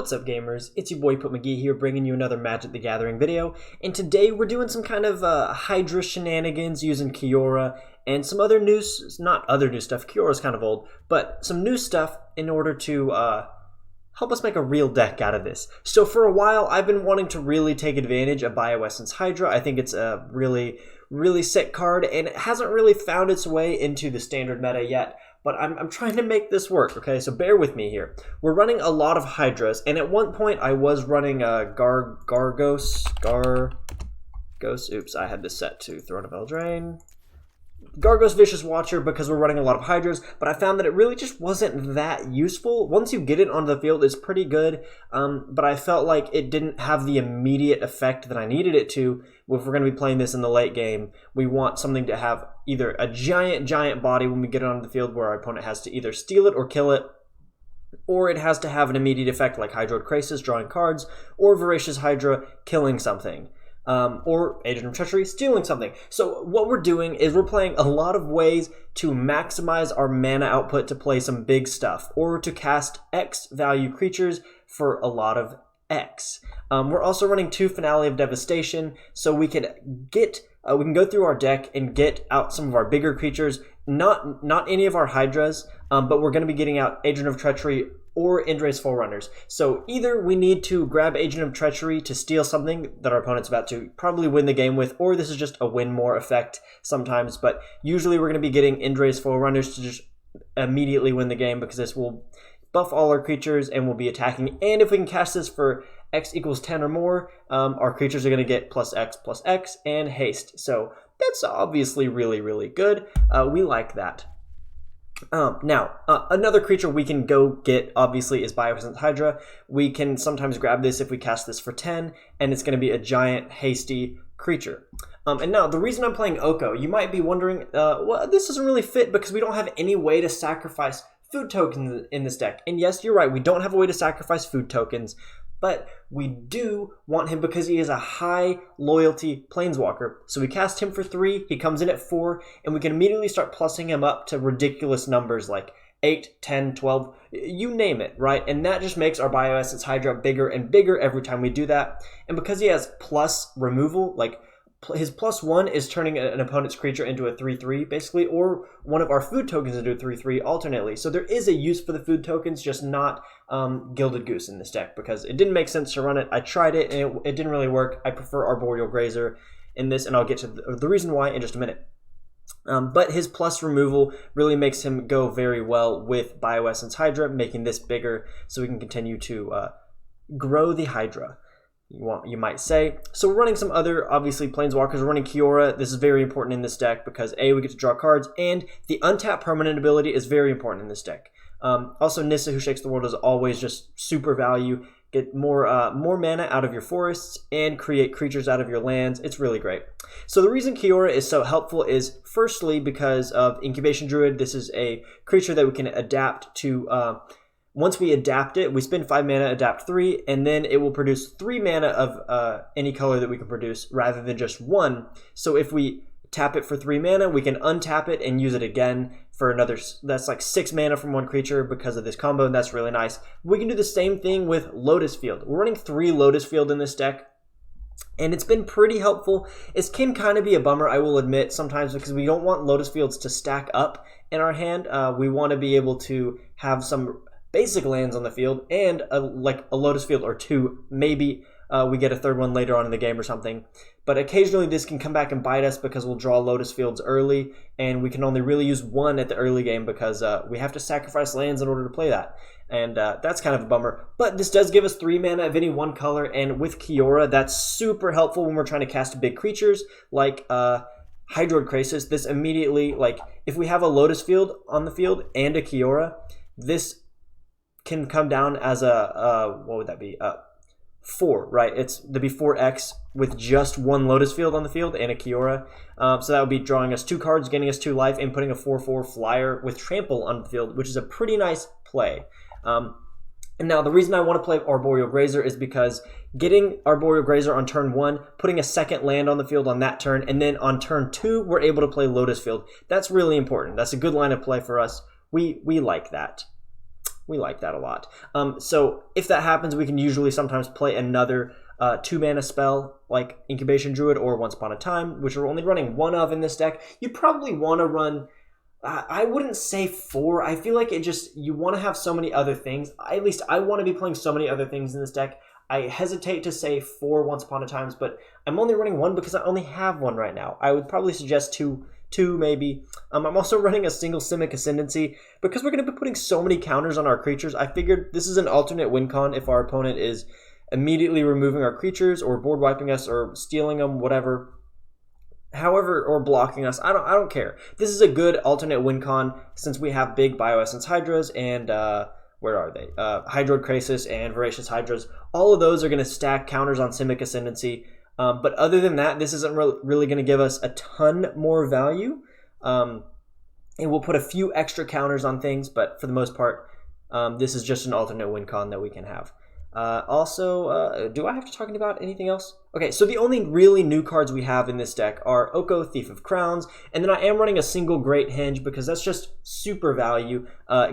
What's up, gamers? It's your boy MtG here, bringing you another Magic the Gathering video, and today we're doing some kind of Hydra shenanigans using Kiora and some other new, not other new stuff, Kiora's kind of old, but some new stuff in order to help us make a real deck out of this. So for a while, I've been wanting to really take advantage of Bioessence Hydra. I think it's a really sick card, and it hasn't really found its way into the standard meta yet. But I'm trying to make this work, okay? So bear with me here. We're running a lot of Hydras, and at one point I was running a Gargos. Oops, I had this set to Throne of Eldraine. Gargos Vicious Watcher, because we're running a lot of Hydras, but I found that it really just wasn't that useful. Once you get it onto the field, it's pretty good, but I felt like it didn't have the immediate effect that I needed it to. If we're going to be playing this in the late game, we want something to have either a giant body when we get it onto the field where our opponent has to either steal it or kill it, or it has to have an immediate effect like Hydroid Krasis, drawing cards, or Voracious Hydra, killing something. Or Agent of Treachery, stealing something. So what we're doing is we're playing a lot of ways to maximize our mana output to play some big stuff, or to cast X value creatures for a lot of X. We're also running 2 Finale of Devastation, so we can get we can go through our deck and get out some of our bigger creatures. Not any of our Hydras, but we're going to be getting out Agent of Treachery or Eldraine's Forerunners. So either we need to grab Agent of Treachery to steal something that our opponent's about to probably win the game with, or this is just a win more effect sometimes, but usually we're going to be getting Eldraine's Forerunners to just immediately win the game, because this will buff all our creatures and we'll be attacking. And if we can cast this for X equals 10 or more, our creatures are going to get +X and haste. So that's obviously really good. We like that. Now, another creature we can go get, obviously, is Bioessence Hydra. We can sometimes grab this if we cast this for 10, and it's going to be a giant, hasty creature. And now, the reason I'm playing Oko, you might be wondering, well, this doesn't really fit because we don't have any way to sacrifice food tokens in this deck. And yes, you're right, we don't have a way to sacrifice food tokens, but we do want him because he is a high loyalty planeswalker. So we cast him for 3, he comes in at 4, and we can immediately start plussing him up to ridiculous numbers like 8, 10, 12, you name it, right? And that just makes our Bioessence Hydra bigger and bigger every time we do that. And because he has plus removal, like his +1 is turning an opponent's creature into a 3/3, basically, or one of our food tokens into a 3/3 alternately. So there is a use for the food tokens, just not Gilded Goose in this deck, because it didn't make sense to run it. I tried it, and it didn't really work. I prefer Arboreal Grazer in this, and I'll get to the reason why in just a minute. But his plus removal really makes him go very well with Bioessence Hydra, making this bigger so we can continue to grow the Hydra, you might say. So we're running some other, obviously, Planeswalkers. We're running Kiora. This is very important in this deck because A, we get to draw cards, and the untap permanent ability is very important in this deck. Also, Nissa, Who Shakes the World, is always just super value. Get more mana out of your forests and create creatures out of your lands. It's really great. So the reason Kiora is so helpful is firstly because of Incubation Druid. This is a creature that we can adapt to. Once we adapt it, we spend 5 mana, adapt 3, and then it will produce 3 mana of any color that we can produce rather than just 1. So if we tap it for 3 mana, we can untap it and use it again for another. That's like 6 mana from one creature because of this combo, and that's really nice. We can do the same thing with Lotus Field. We're running 3 Lotus Field in this deck, and it's been pretty helpful. It can kind of be a bummer, I will admit, sometimes, because we don't want Lotus Fields to stack up in our hand. We want to be able to have some basic lands on the field and like a Lotus Field or 2. Maybe we get a 3rd one later on in the game or something. But occasionally this can come back and bite us because we'll draw Lotus Fields early, and we can only really use 1 at the early game because we have to sacrifice lands in order to play that. And that's kind of a bummer. But this does give us 3 mana of any one color, and with Kiora, that's super helpful when we're trying to cast big creatures like Hydroid Krasis. This immediately, like, if we have a Lotus Field on the field and a Kiora, this can come down as a, what would that be? 4, right? There'd be 4x with just 1 Lotus Field on the field and a Kiora. So that would be drawing us 2 cards, getting us 2 life, and putting a 4/4 flyer with trample on the field, which is a pretty nice play. And now the reason I want to play Arboreal Grazer is because getting Arboreal Grazer on turn 1, putting a 2nd land on the field on that turn, and then on turn 2, we're able to play Lotus Field. That's really important. That's a good line of play for us. We like that. We like that a lot. So if that happens, we can usually sometimes play another 2-mana spell like Incubation Druid or Once Upon a Time, which we're only running 1 of in this deck. You probably want to run, I wouldn't say 4. I feel like you want to have so many other things. At least I want to be playing so many other things in this deck. I hesitate to say 4 Once Upon a Times, but I'm only running 1 because I only have 1 right now. I would probably suggest two maybe. I'm also running a single Simic Ascendancy because we're going to be putting so many counters on our creatures. I figured this is an alternate win con if our opponent is immediately removing our creatures or board wiping us or stealing them, whatever. However, or blocking us. I don't care. This is a good alternate win con since we have big Bioessence Hydras and where are they? Hydroid Krasis and Voracious Hydras. All of those are going to stack counters on Simic Ascendancy. But other than that, this isn't really going to give us a ton more value. It will put a few extra counters on things, but for the most part, this is just an alternate win con that we can have. Also, do I have to talk about anything else? Okay, so the only really new cards we have in this deck are Oko, Thief of Crowns, and then I am running a single Great Henge because that's just super value.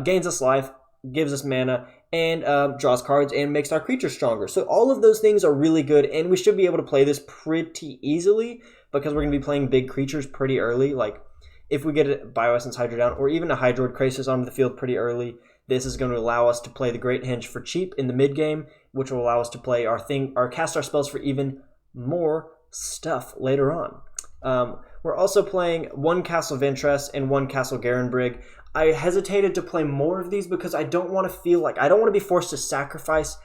Gains us life, gives us mana, and draws cards and makes our creatures stronger. So all of those things are really good, and we should be able to play this pretty easily because we're going to be playing big creatures pretty early. Like, if we get a Bioessence Hydra down, or even a Hydroid Krasis onto the field pretty early, this is going to allow us to play the Great Henge for cheap in the mid game, which will allow us to play cast our spells for even more stuff later on. We're also playing 1 Castle Ventress and 1 Castle Garenbrig. I hesitated to play more of these because I don't want to be forced to sacrifice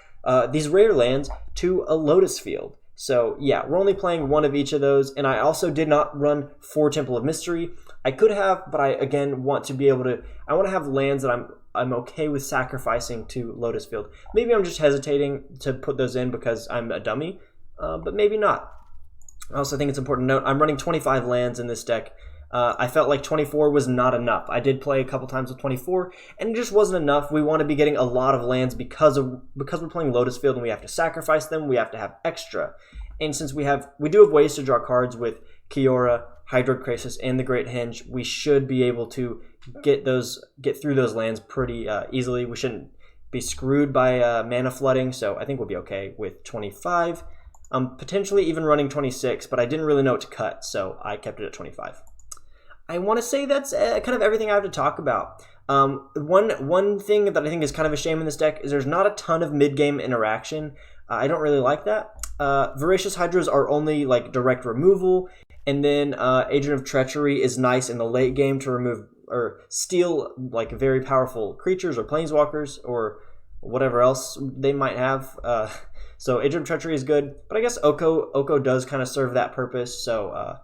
these rare lands to a Lotus Field. So yeah, we're only playing 1 of each of those, and I also did not run 4 Temple of Mystery. I could have, but I again want to be able to. I want to have lands that I'm okay with sacrificing to Lotus Field. Maybe I'm just hesitating to put those in because I'm a dummy, but maybe not. I also think it's important to note I'm running 25 lands in this deck. I felt like 24 was not enough. I did play a couple times with 24, and it just wasn't enough. We want to be getting a lot of lands because we're playing Lotus Field and we have to sacrifice them. We have to have extra. And since we do have ways to draw cards with Kiora, Hydroid Krasis, and the Great Henge, we should be able to get through those lands pretty easily. We shouldn't be screwed by mana flooding, so I think we'll be okay with 25. Potentially even running 26, but I didn't really know what to cut, so I kept it at 25. I want to say that's kind of everything I have to talk about. One thing that I think is kind of a shame in this deck is there's not a ton of mid-game interaction. I don't really like that. Voracious Hydras are only like direct removal, and then Agent of Treachery is nice in the late game to remove or steal like very powerful creatures or planeswalkers or whatever else they might have. So Agent of Treachery is good, but I guess Oko does kind of serve that purpose. So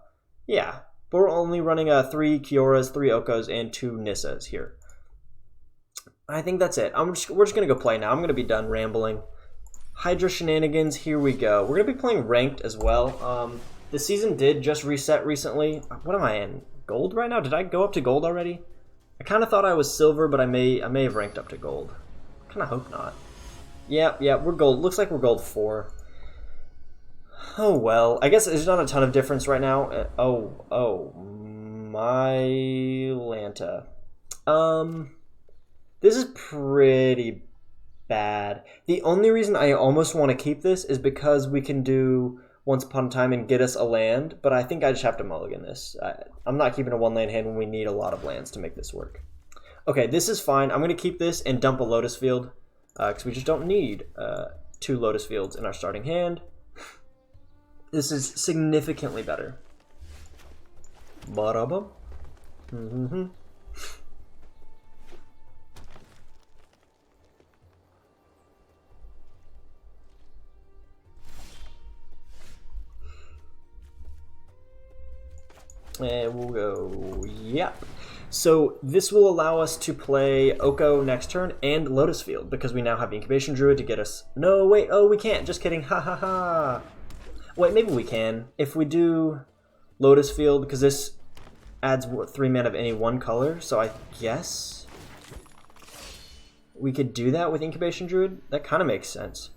yeah. But we're only running 3 Kioras, 3 Okos, and 2 Nissas here. I think that's it. We're just going to go play now. I'm going to be done rambling. Hydra Shenanigans, here we go. We're going to be playing Ranked as well. The season did just reset recently. What am I in? Gold right now? Did I go up to gold already? I kind of thought I was silver, but I may have ranked up to gold. I kind of hope not. Yeah, we're gold. Looks like we're gold 4. Oh well, I guess there's not a ton of difference right now. My Lanta. This is pretty bad. The only reason I almost want to keep this is because we can do Once Upon a Time and get us a land, but I think I just have to mulligan this. I'm not keeping a 1-land hand when we need a lot of lands to make this work. Okay, this is fine. I'm going to keep this and dump a Lotus Field, because we just don't need 2 Lotus Fields in our starting hand. This is significantly better. Ba-da-bum. Mm-hmm. And we'll go, yep. So this will allow us to play Oko next turn and Lotus Field because we now have Incubation Druid to get us... No, wait, oh, we can't. Just kidding. Ha ha ha. Wait, maybe we can. If we do Lotus Field, because this adds 3 mana of any one color, so I guess we could do that with Incubation Druid. That kind of makes sense.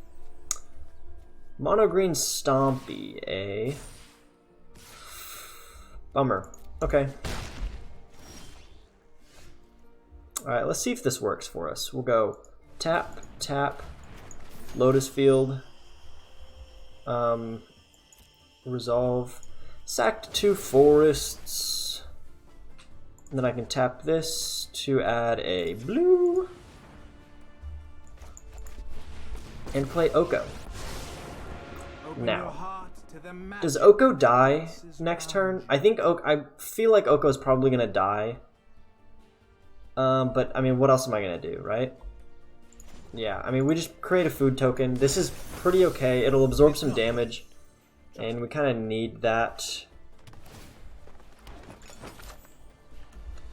Mono green Stompy, eh? Bummer. Okay. Alright, let's see if this works for us. We'll go Tap, tap, Lotus Field, resolve, sacked 2 forests, and then I can tap this to add a blue, and play Oko. Now, does Oko die next turn? I feel like Oko's probably gonna die. But I mean, what else am I gonna do, right? Yeah, I mean, we just create a food token. This is pretty okay. It'll absorb some damage, and we kind of need that.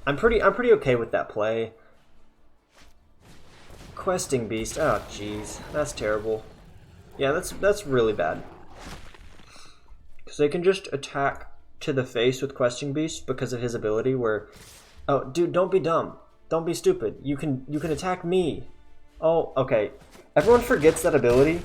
I'm pretty okay with that play. Questing Beast. Oh, jeez, that's terrible. Yeah, that's really bad. Because they can just attack to the face with Questing Beast because of his ability. Where, oh, dude, don't be dumb. Don't be stupid. You can attack me. Oh, okay. Everyone forgets that ability.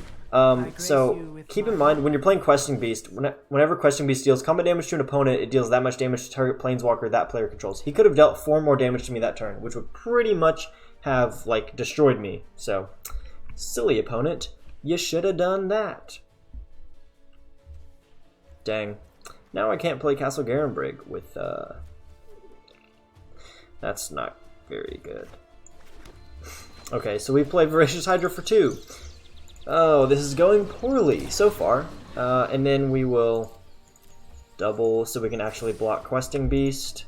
So keep in mind when you're playing Questing Beast, whenever Questing Beast deals combat damage to an opponent, it deals that much damage to target planeswalker that player controls. He could have dealt 4 more damage to me that turn, which would pretty much have like destroyed me. So, silly opponent, you should have done that. Dang. Now I can't play Castle Garenbrig with. That's not very good. Okay, so we play Voracious Hydra for 2. Oh, this is going poorly so far. And then we will double so we can actually block Questing Beast.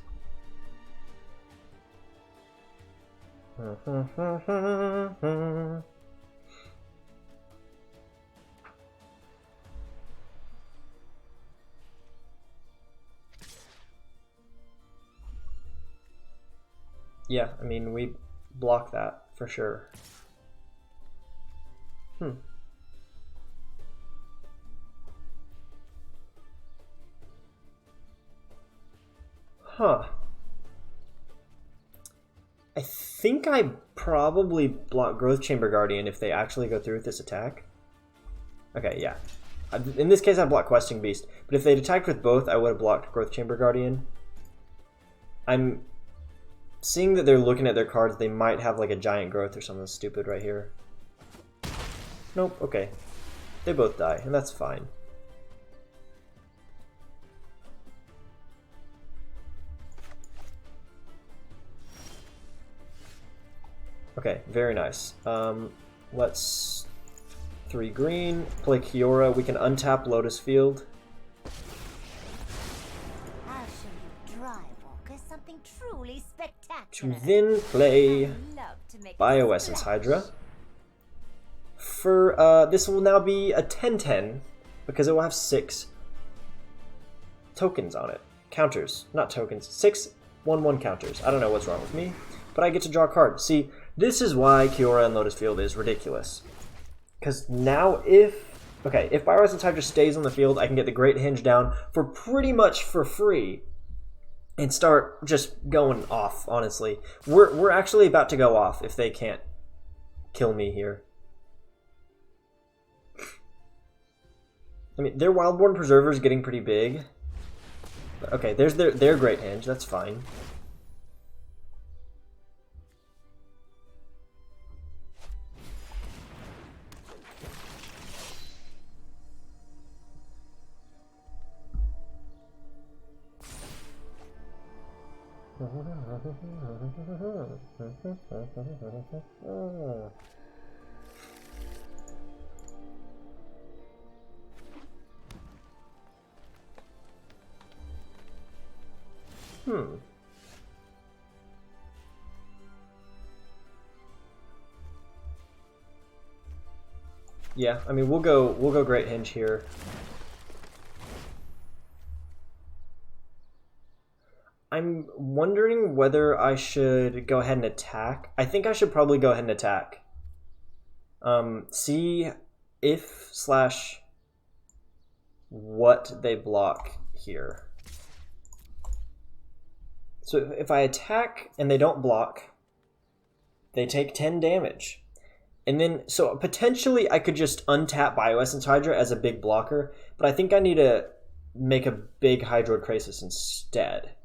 Yeah, I mean, we block that for sure. Huh. I think I probably block Growth Chamber Guardian if they actually go through with this attack. Okay, yeah. In this case, I block Questing Beast, but if they'd attacked with both, I would have blocked Growth Chamber Guardian. I'm seeing that they're looking at their cards. They might have like a Giant Growth or something stupid right here. Nope, okay. They both die, and that's fine. Okay, very nice. Let's 3 green, play Kiora. We can untap Lotus Field. I'll show you Drywalker something truly To spectacular. then play I'd love to make Bioessence splash. Hydra. For this will now be a 10/10 because it will have 6 tokens on it. Counters, not tokens. 6 1/1 counters. I don't know what's wrong with me, but I get to draw a card. See, this is why Kiora and Lotus Field is ridiculous. Because now if Bioessence Hydra stays on the field, I can get the Great Hinge down for pretty much for free and start just going off, honestly. We're actually about to go off if they can't kill me here. I mean, their Wildborn Preserver is getting pretty big. Okay, there's their Great Hinge. That's fine. Yeah, I mean we'll go Great Hinge here. I'm wondering whether I should go ahead and attack. I think I should probably go ahead and attack. See if / what they block here. So if I attack and they don't block, they take 10 damage. And then, so potentially I could just untap Bioessence Hydra as a big blocker, but I think I need to make a big Hydroid Krasis instead.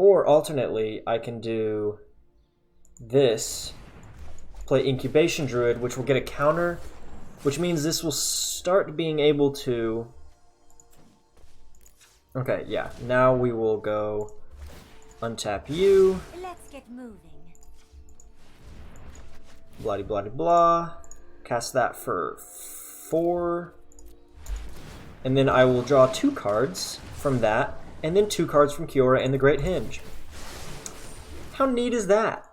Or alternately, I can do this, play Incubation Druid, which will get a counter, which means this will start being able to... Okay, yeah, now we will go untap you. Let's get moving. Blah blah blah. Cast that for 4. And then I will draw 2 cards from that, and then 2 cards from Kiora and the Great Hinge. How neat is that?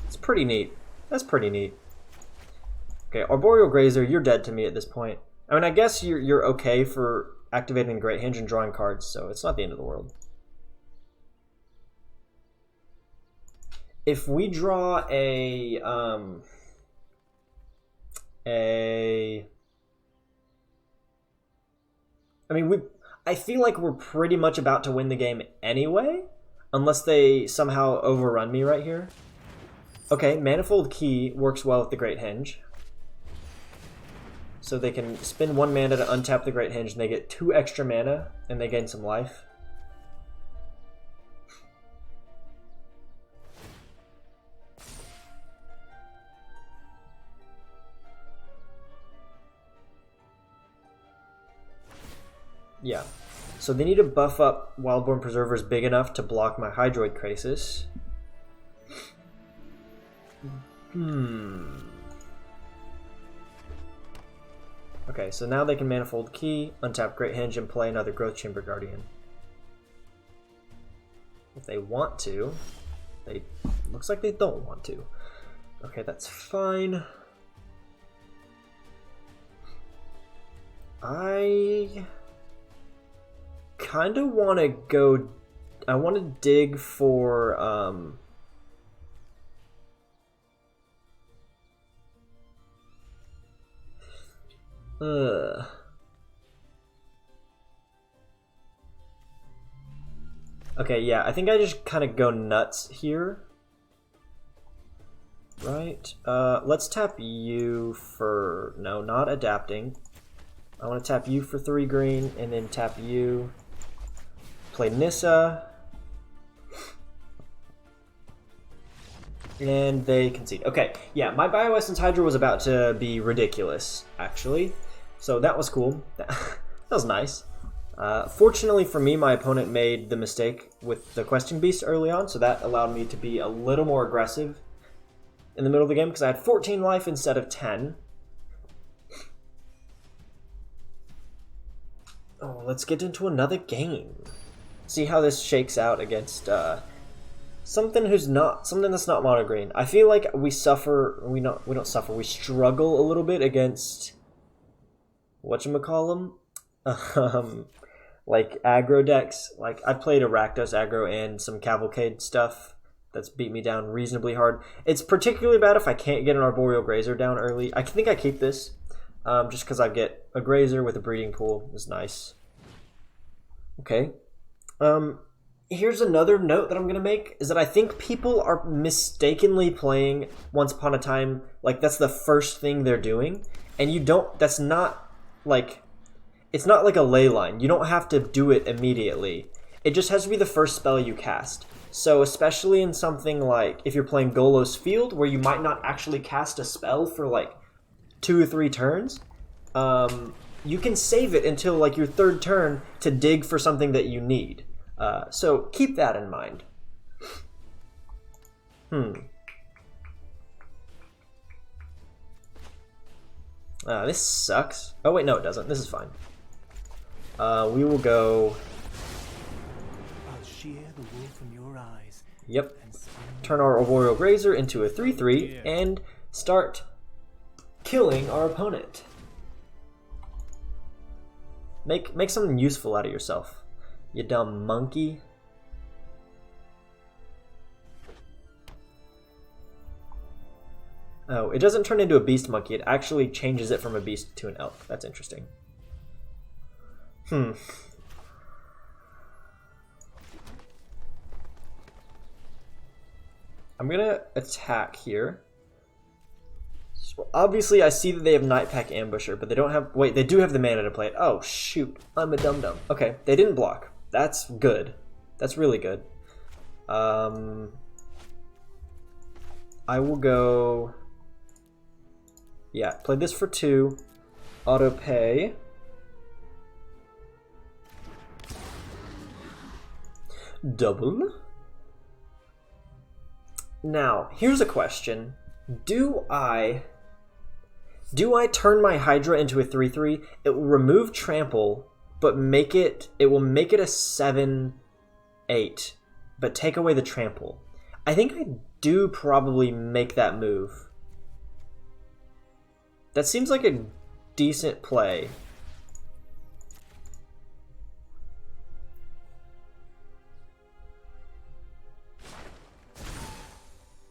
It's pretty neat. That's pretty neat. Okay, Arboreal Grazer, you're dead to me at this point. I mean, I guess you're okay for activating the Great Hinge and drawing cards, so it's not the end of the world. If we draw I feel like we're pretty much about to win the game anyway, unless they somehow overrun me right here. Okay, Manifold Key works well with the Great Hinge. So they can spend 1 mana to untap the Great Hinge, and they get 2 extra mana, and they gain some life. Yeah, so they need to buff up Wildborn Preservers big enough to block my Hydroid Crisis. Okay, so now they can Manifold Key, untap Great Hinge, and play another Growth Chamber Guardian. If they want to. Looks like they don't want to. Okay, that's fine. I kind of want to go... I want to dig for... Okay, yeah, I think I just kind of go nuts here. Right? Let's tap you for... No, not adapting. I want to tap you for 3 green, and then tap you. Play Nissa. And they concede. Okay, yeah, my Bioessence Hydra was about to be ridiculous, actually. So that was cool. That was nice. Fortunately for me, my opponent made the mistake with the Questing Beast early on, so that allowed me to be a little more aggressive in the middle of the game, because I had 14 life instead of 10. Oh, let's get into another game. See how this shakes out against something that's not mono green. I feel like we struggle a little bit against whatchamacallem? Like aggro decks. Like I played a Rakdos aggro and some Cavalcade stuff that's beat me down reasonably hard. It's particularly bad if I can't get an Arboreal Grazer down early. I think I keep this. Just because I get a Grazer with a breeding pool is nice. Okay. Here's another note that I'm going to make, is that I think people are mistakenly playing Once Upon a Time, like that's the first thing they're doing, and you don't, that's not, like, it's not like a ley line. You don't have to do it immediately. It just has to be the first spell you cast. So especially in something like, if you're playing Golos Field, where you might not actually cast a spell for like 2 or 3 turns, you can save it until like your 3rd turn to dig for something that you need. So keep that in mind. This sucks. Oh wait, no it doesn't. This is fine. We will go... I'll shear the wool from your eyes. Yep. Turn our Arboreal Grazer into a 3/3 and start killing our opponent. Make something useful out of yourself, you dumb monkey. Oh, it doesn't turn into a beast monkey. It actually changes it from a beast to an elf. That's interesting. I'm gonna attack here. So obviously, I see that they have Nightpack Ambusher, but they don't have... Wait, they do have the mana to play it. Oh, shoot. I'm a dum-dum. Okay, they didn't block. That's good. That's really good. I will go... Yeah, play this for 2. Auto pay. Double. Now, here's a question. Do I turn my Hydra into a 3/3? It will remove trample, but it will make it a 7/8, but take away the trample. I think I do probably make that move. That seems like a decent play.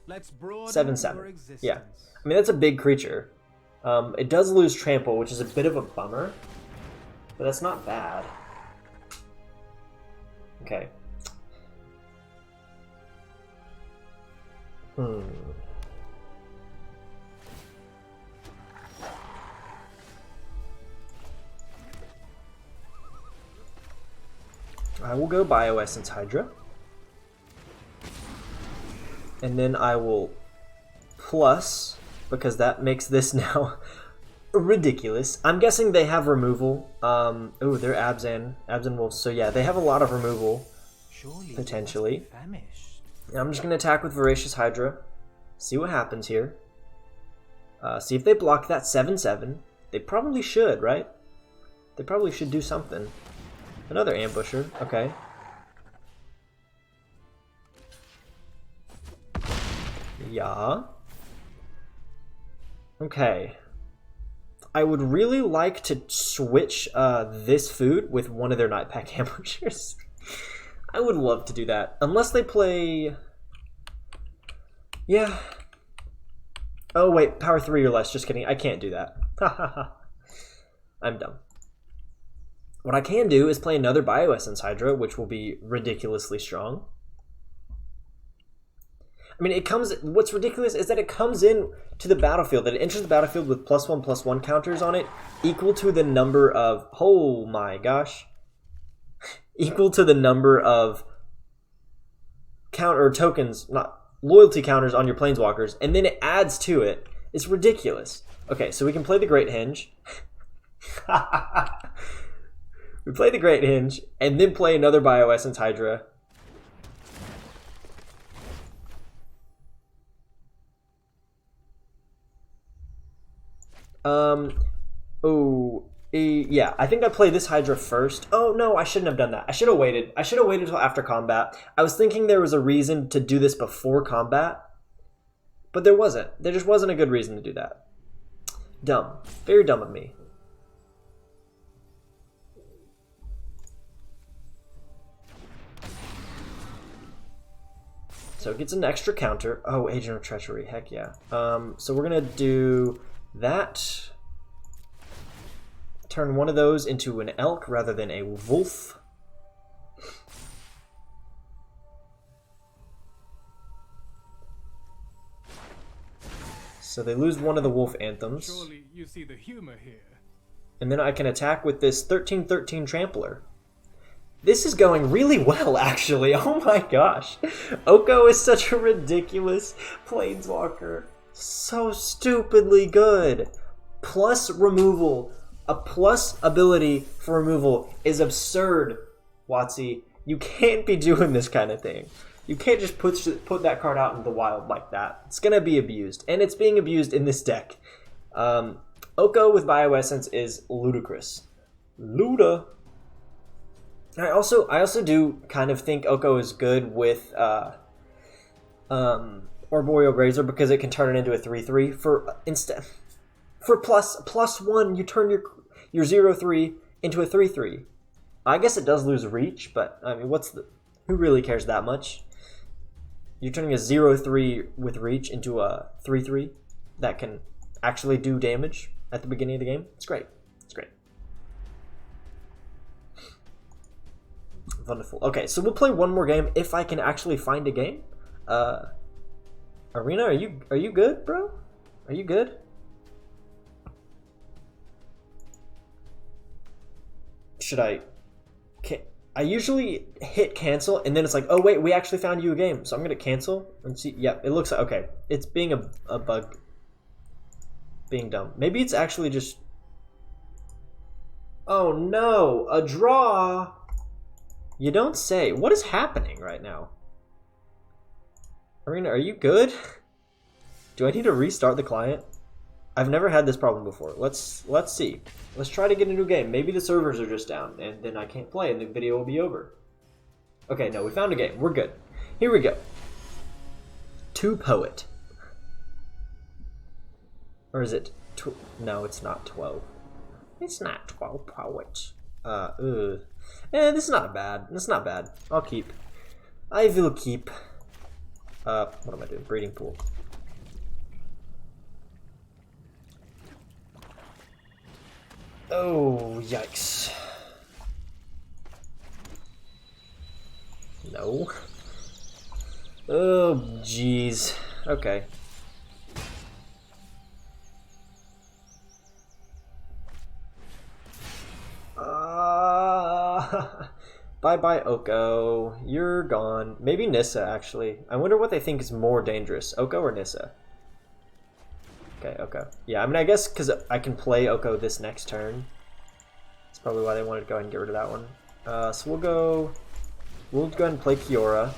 Let's broaden 7/7. your existence. Yeah, I mean that's a big creature. It does lose trample, which is a bit of a bummer, but that's not bad. Okay. I will go Bioessence Hydra. And then I will plus, because that makes this now ridiculous. I'm guessing they have removal. Oh, they're Abzan Wolves. So yeah, they have a lot of removal, Surely potentially. famished. I'm just going to attack with Voracious Hydra. See what happens here. See if they block that 7/7. They probably should, right? They probably should do something. Another ambusher. Okay. Yeah. Okay. I would really like to switch this food with one of their Night Pack ambushers. I would love to do that. Unless they play... Yeah. Oh wait, power 3 or less. Just kidding. I can't do that. I'm dumb. What I can do is play another Bioessence Hydra, which will be ridiculously strong. I mean, it comes... What's ridiculous is that it comes in to the battlefield, that it enters the battlefield with +1/+1 counters on it, equal to the number of... Oh my gosh. Equal to the number of counter tokens, not loyalty counters on your planeswalkers, and then it adds to it. It's ridiculous. Okay, so we can play the Great Henge. We play the Great Henge, and then play another Bioessence Hydra. Yeah, I think I play this Hydra first. Oh, no, I shouldn't have done that. I should have waited. I should have waited until after combat. I was thinking there was a reason to do this before combat, but there wasn't. There just wasn't a good reason to do that. Dumb. Very dumb of me. So it gets an extra counter. Oh, Agent of Treachery. Heck yeah. So we're going to do that. Turn one of those into an elk rather than a wolf. So they lose one of the wolf anthems. Surely you see the humor here. And then I can attack with this 13/13 Trampler. This is going really well, actually. Oh my gosh. Oko is such a ridiculous planeswalker. So stupidly good. Plus removal. A plus ability for removal is absurd, Watsy. You can't be doing this kind of thing. You can't just put that card out in the wild like that. It's going to be abused. And it's being abused in this deck. Oko with Bioessence is ludicrous. Luda. I also do kind of think Oko is good with Arboreal Grazer because it can turn it into a 3/3 for +1 you turn your 0/3 into a 3/3. I guess it does lose reach, but I mean who really cares that much? You're turning a 0/3 with reach into a 3/3 that can actually do damage at the beginning of the game. It's great. It's great. Wonderful. Okay, so we'll play one more game if I can actually find a game. Arena, are you good, bro? Are you good? Should I? I usually hit cancel, and then it's like, oh wait, we actually found you a game. So I'm gonna cancel and see. Yep, it looks like, okay. It's being a bug. Being dumb. Maybe it's actually just... Oh no, a draw! You don't say. What is happening right now? Arena, are you good? Do I need to restart the client? I've never had this problem before. Let's see. Let's try to get a new game. Maybe the servers are just down, and then I can't play, and the video will be over. Okay, no, we found a game. We're good. Here we go. 2 Poet. Or is it... No, it's not 12. It's not 12 Poets. This is not bad. It's not bad. I'll keep. I will keep. What am I doing? Breeding pool. Oh, yikes. No. Oh, jeez. Okay. Bye-bye, Oko. You're gone. Maybe Nissa, actually. I wonder what they think is more dangerous, Oko or Nissa? Okay, Oko. Yeah, I mean, I guess because I can play Oko this next turn. That's probably why they wanted to go ahead and get rid of that one. So we'll go ahead and play Kiora.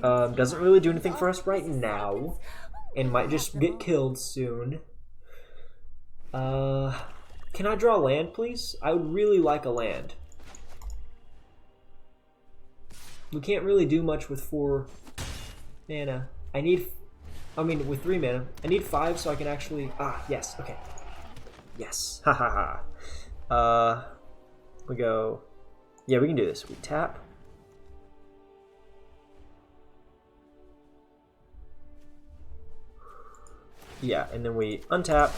Doesn't really do anything for us right now. And might just get killed soon. Can I draw land, please? I would really like a land. We can't really do much with 4 mana. With 3 mana. I need 5 so I can actually... Ah, yes, okay. Yes, ha ha ha. We go... Yeah, we can do this. We tap. Yeah, and then we untap.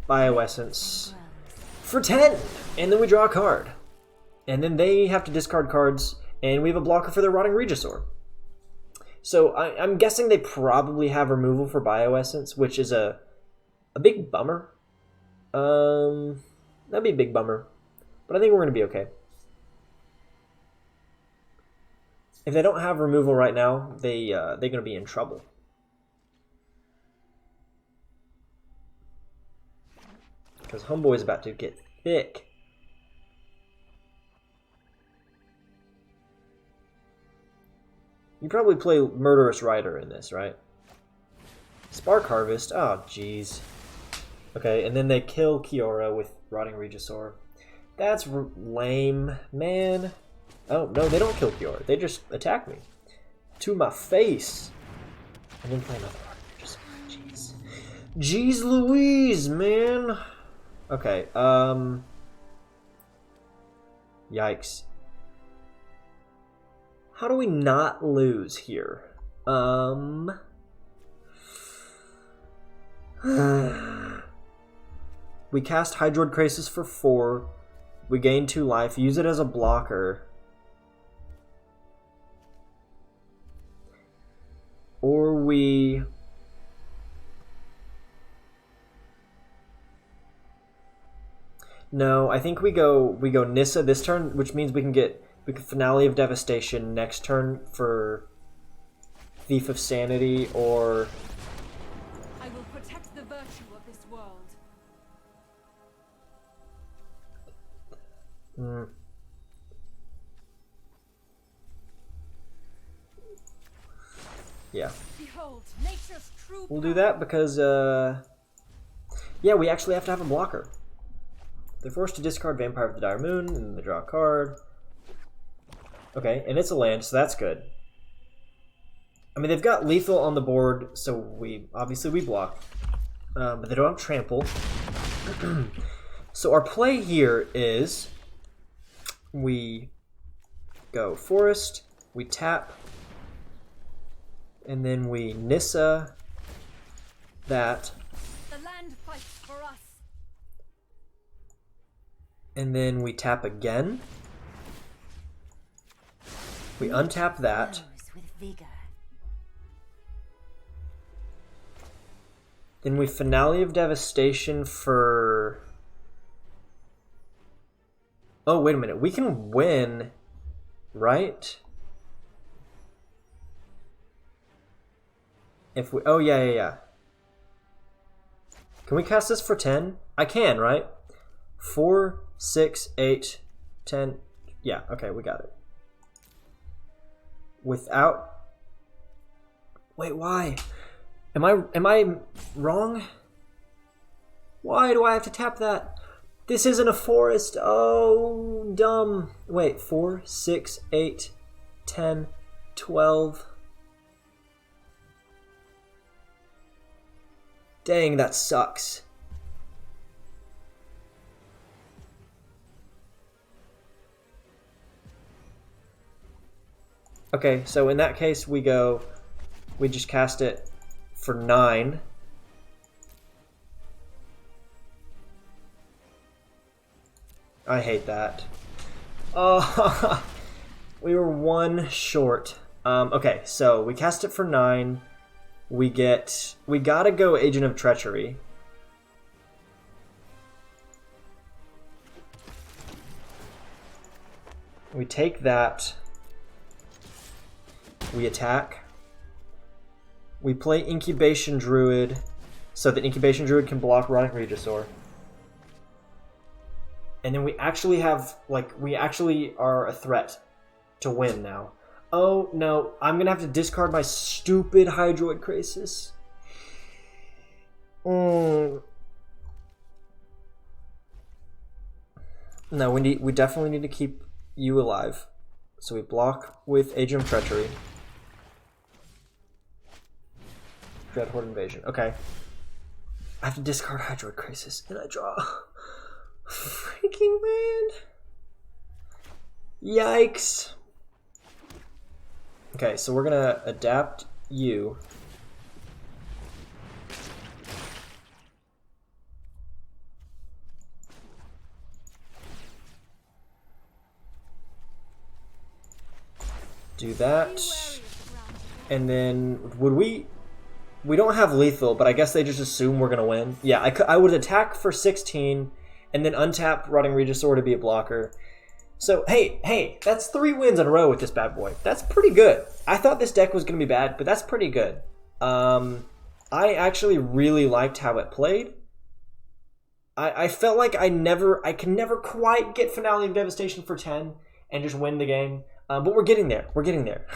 Bioessence for 10, and then we draw a card, and then they have to discard cards, and we have a blocker for their Rotting Regisaur. So I'm guessing they probably have removal for Bioessence, which is a big bummer. That'd be a big bummer, but I think we're gonna be okay. If they don't have removal right now, they're gonna be in trouble. Because Homeboy's about to get thick. You probably play Murderous Rider in this, right? Spark Harvest. Oh, jeez. Okay, and then they kill Kiora with Rotting Regisaur. That's lame, man. Oh, no, they don't kill Kiora. They just attack me. To my face. And then play another Rotting Regisaur. Jeez. Jeez Louise, man. Okay, yikes. How do we not lose here? We cast Hydroid Krasis for 4. We gain 2 life. Use it as a blocker. Or we... No, I think we go Nissa this turn, which means we can Finale of Devastation next turn for Thief of Sanity, or I will protect the virtue of this world. Yeah. Behold, nature's true We'll do that because yeah, we actually have to have a blocker. They're forced to discard Vampire of the Dire Moon, and they draw a card. Okay, and it's a land, so that's good. I mean, they've got lethal on the board, so we block. But they don't have trample. So our play here is we go forest, we tap, and then we Nissa that. The land fights for us. And then we tap again. We untap that. Then we Finale of Devastation for Oh, wait a minute. We can win, right? If we... Oh, yeah. Can we cast this for 10? I can, right? 4, 6, 8, 10. Yeah, okay, we got it. Without... Wait, why? Am I wrong? Why do I have to tap that? This isn't a forest. Oh, dumb. Wait, 4, 6, 8, 10, 12. Dang, that sucks. Okay, so in that case, we just cast it for 9. I hate that. Oh, we were 1 short. Okay, so we cast it for 9. We gotta go Agent of Treachery. We take that. We attack. We play Incubation Druid so that Incubation Druid can block Rotting Regisaur. And then we actually have, we actually are a threat to win now. Oh, no. I'm going to have to discard my stupid Hydroid Krasis. No, we definitely need to keep you alive. So we block with Agent of Treachery. Dreadhorde Invasion. Okay. I have to discard Hydroid Krasis, and I draw. Freaking man. Yikes. Okay, so we're gonna adapt you. Do that. And then we don't have lethal, but I guess they just assume we're gonna win. Yeah, I would attack for 16 and then untap Rotting Regisaur to be a blocker. So, hey, that's 3 wins in a row with this bad boy. That's pretty good. I thought this deck was going to be bad, but that's pretty good. I actually really liked how it played. I felt like I can never quite get Finale of Devastation for 10 and just win the game. But we're getting there. We're getting there.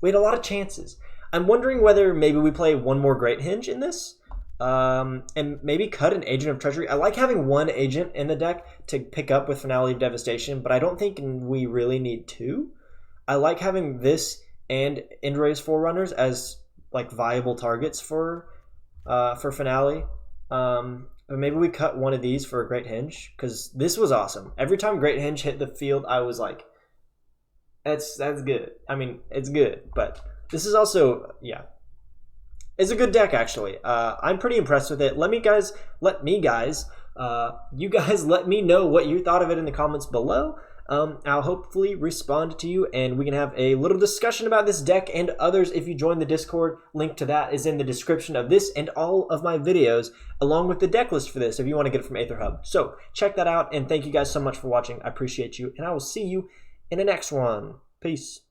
We had a lot of chances. I'm wondering whether maybe we play one more Great Hinge in this. And maybe cut an Agent of Treachery. I like having 1 agent in the deck to pick up with Finale of Devastation, but I don't think we really need 2. I like having this and Indra's Forerunners as viable targets for Finale. But maybe we cut one of these for a Great Hinge, because this was awesome. Every time Great Hinge hit the field, I was like, that's good. I mean, it's good, but this is also, yeah. It's a good deck, actually. I'm pretty impressed with it. You guys let me know what you thought of it in the comments below. I'll hopefully respond to you, and we can have a little discussion about this deck and others if you join the Discord. Link to that is in the description of this and all of my videos, along with the deck list for this if you want to get it from Aether Hub. So check that out, and thank you guys so much for watching. I appreciate you, and I will see you in the next one. Peace.